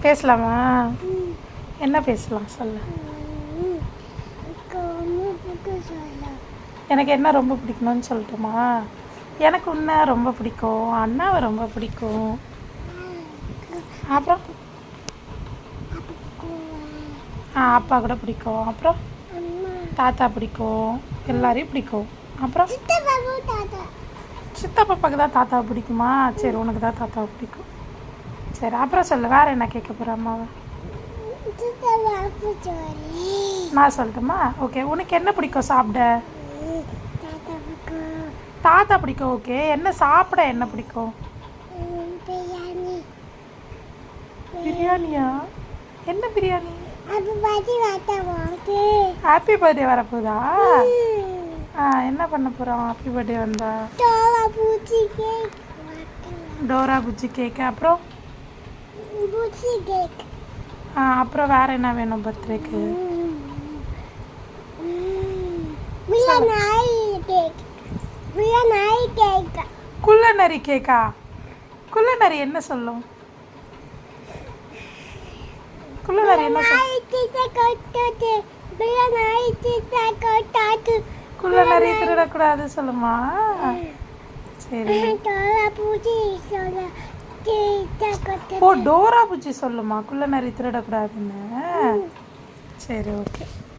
பேசலாமா? என்ன பேசலாம் சொல்லு. எனக்கு என்ன ரொம்ப பிடிக்கணும்னு சொல்லட்டுமா? எனக்கு உன்னை ரொம்ப பிடிக்கும், அண்ணாவை ரொம்ப பிடிக்கும். அப்புறம் அப்பா கூட பிடிக்கும். அப்புறம் தாத்தா பிடிக்கும், எல்லாரையும் பிடிக்கும். அப்புறம் சித்தப்பாவுக்கு தான் தாத்தாவை பிடிக்குமா? சரி, உனக்கு தான் தாத்தாவை பிடிக்கும். சரி, அப்புறம் சொல்லு, வேறு என்ன கேட்க போகிற அம்மாவை? நான் சொல்லட்டுமா? ஓகே, உனக்கு என்ன பிடிக்கும் சாப்பிட? தாத்தா பிடிக்கும். ஓகே, என்ன சாப்பிட என்ன பிடிக்கும்? பிரியாணியா? என்ன பிரியாணி? Happy birthday வரப்போதா? என்ன பண்ண போகிறோம் ஹாப்பி பர்த்டே வந்தா? டோரா புஜ்ஜி கேக்கு. அப்புறம் அப்புறம் வேறு என்ன வேணும் பர்த்டேக்கு? குள்ளநரி கேக்கா? குள்ளநரி என்ன சொல்லும்? குள்ளநரி என்ன சொல்லும்? குள்ளநரி திருடக்கூடாது சொல்லுமா? சரி. ஓ, டோரா புஜ்ஜி சொல்லுமா குள்ளநரி திருடக்கூடாதுன்னு? சரி, ஓகே.